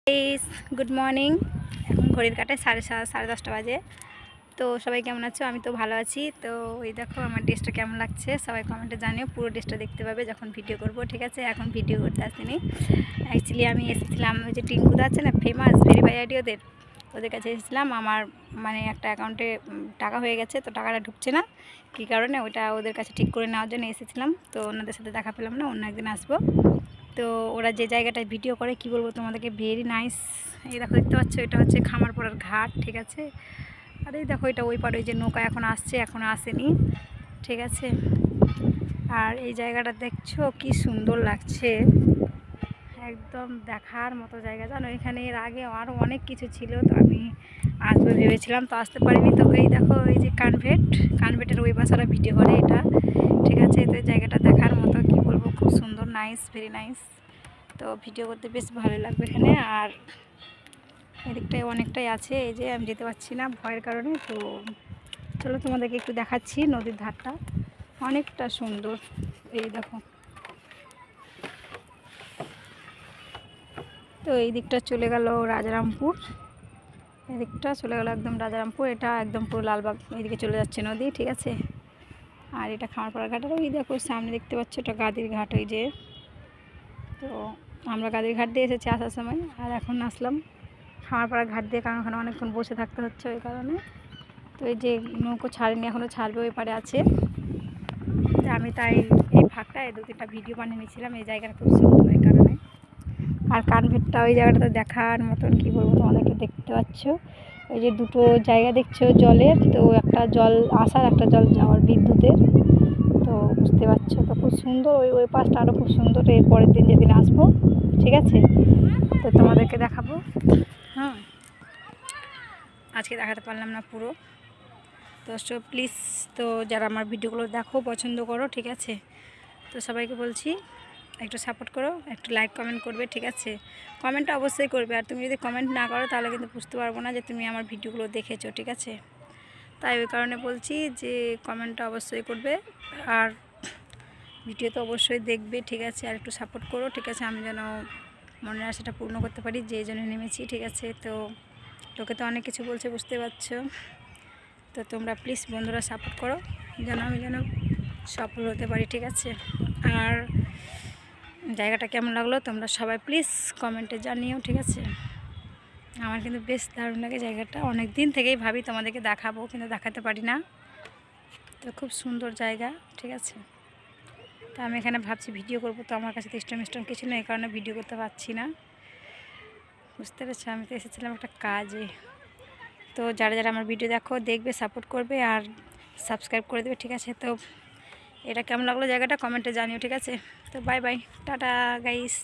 Guys, good morning. এখন ঘড়ির কাঁটায় 10:30 বাজে। তো সবাই কেমন আছো? আমি তো ভালো আছি। তো এই দেখো আমার ড্রেসটা কেমন লাগছে, সবাই কমেন্টে জানিও। পুরো ড্রেসটা দেখতে পাবে যখন ভিডিও করব, ঠিক আছে? এখন ভিডিও করতে আসিনি, অ্যাকচুয়ালি আমি এসেছিলাম ওই যে টিঙ্কুদা আছে না, ফেমাস ভেরিফাই আইডি, ওদের কাছে এসেছিলাম। আমার মানে একটা অ্যাকাউন্টে টাকা হয়ে গেছে, তো টাকাটা ঢুকছে না, কী কারণে ওটা ওদের কাছে ঠিক করে নেওয়ার জন্য এসেছিলাম। তো ওনাদের সাথে দেখা পেলাম না, অন্য একদিন আসবো। তো ওরা যে জায়গাটায় ভিডিও করে, কি বলবো তোমাদেরকে, ভেরি নাইস। এই দেখো, দেখতে পাচ্ছ, এটা হচ্ছে খামারপাড়ার ঘাট, ঠিক আছে? আর এই দেখো, এটা ওই পাড়ে ওই যে নৌকা এখন আসছে, এখনও আসেনি, ঠিক আছে? আর এই জায়গাটা দেখছো কি সুন্দর লাগছে, একদম দেখার মতো জায়গা, জানো? এখানে এর আগে আরও অনেক কিছু ছিল, তো আমি আসবো ভেবেছিলাম, তো আসতে পারিনি। তো এই দেখো, এই যে কানভেটের ওই পাশে ভিডিও করে এটা, ঠিক আছে? তো এই জায়গাটা দেখার মতো, কি বলবো, খুব সুন্দর, নাইস, ভেরি নাইস। তো ভিডিও করতে বেশ ভালো লাগবে এখানে। আর এদিকটায় অনেকটাই আছে, এই যে আমি যেতে পারছি না ভয়ের কারণে। তো চলো তোমাদেরকে একটু দেখাচ্ছি, নদীর ধারটা অনেকটা সুন্দর। এই দেখো, তো এই দিকটা চলে গেল রাজারামপুর, এদিকটা চলে গেল একদম রাজারামপুর, এটা একদম পুরো লালবাগ এইদিকে চলে যাচ্ছে নদী, ঠিক আছে? আর এটা খামারপাড়া ঘাটের ওই দেখো সামনে দেখতে পাচ্ছ, এটা গাদির ঘাট, ওই যে। তো আমরা গাদির ঘাট দিয়ে এসেছি আসার সময়, আর এখন আসলাম খামারপাড়া ঘাট দিয়ে, কারণ ওখানে অনেকক্ষণ বসে থাকতে হচ্ছে ওই কারণে। তো এই যে নৌকো ছাড়েনি, এখনও ছাড়বে, ওই পারে আছে। তো আমি তাই এই ফাঁকটায় 2-3টা ভিডিও বানিয়ে নিয়েছিলাম, এই জায়গাটা খুব সুন্দর ওই কারণে। আর কানভেটটা ওই জায়গাটাতে দেখার মতন, কি বলবো তোমাদেরকে, দেখতে পাচ্ছ ওই যে দুটো জায়গা দেখছো জলের, তো একটা জল আসার, একটা জল যাওয়ার, বিদ্যুতের। তো বুঝতে পারছো তো, খুব সুন্দর। ওই পাশটা আরও খুব সুন্দর। এর পরের দিন যেদিন আসবো, ঠিক আছে, তো তোমাদেরকে দেখাবো। হ্যাঁ, আজকে দেখাতে পারলাম না পুরো। তো প্লিজ, তো যারা আমার ভিডিওগুলো দেখো, পছন্দ করো, ঠিক আছে? তো সবাইকে বলছি একটু সাপোর্ট করো, একটু লাইক কমেন্ট করবে, ঠিক আছে? কমেন্টটা অবশ্যই করবে। আর তুমি যদি কমেন্ট না করো তাহলে কিন্তু বুঝতে পারবো না যে তুমি আমার ভিডিওগুলো দেখেছো, ঠিক আছে? তাই ওই কারণে বলছি যে কমেন্টটা অবশ্যই করবে, আর ভিডিও তো অবশ্যই দেখবে, ঠিক আছে? আর একটু সাপোর্ট করো, ঠিক আছে? আমি যেন মনের আশাটা পূর্ণ করতে পারি, যে জন্য নেমেছি, ঠিক আছে? তো লোকে তো অনেক কিছু বলছে, বুঝতে পারছো? তো তোমরা প্লিজ বন্ধুরা সাপোর্ট করো, আমি যেন সফল হতে পারি, ঠিক আছে? আর জায়গাটা কেমন লাগলো তোমরা সবাই প্লিজ কমেন্টে জানিও, ঠিক আছে? আমার কিন্তু বেশ দারুণ লাগে জায়গাটা, অনেক দিন থেকেই ভাবি তোমাদেরকে দেখাবো, কিন্তু দেখাতে পারি না। তো খুব সুন্দর জায়গা, ঠিক আছে? তো আমি এখানে ভাবছি ভিডিও করবো, তো আমার কাছে তো স্টোন কিছু নেই, এই কারণে ভিডিও করতে পারছি না, বুঝতে পেরেছো? আমি তো এসেছিলাম একটা কাজে। তো যারা যারা আমার ভিডিও দেখবে, সাপোর্ট করবে, আর সাবস্ক্রাইব করে দেবে, ঠিক আছে? তো এটা কেমন লাগলো জায়গাটা কমেন্টে জানিও, ঠিক আছে? তো বাই বাই, টাটা গাইস।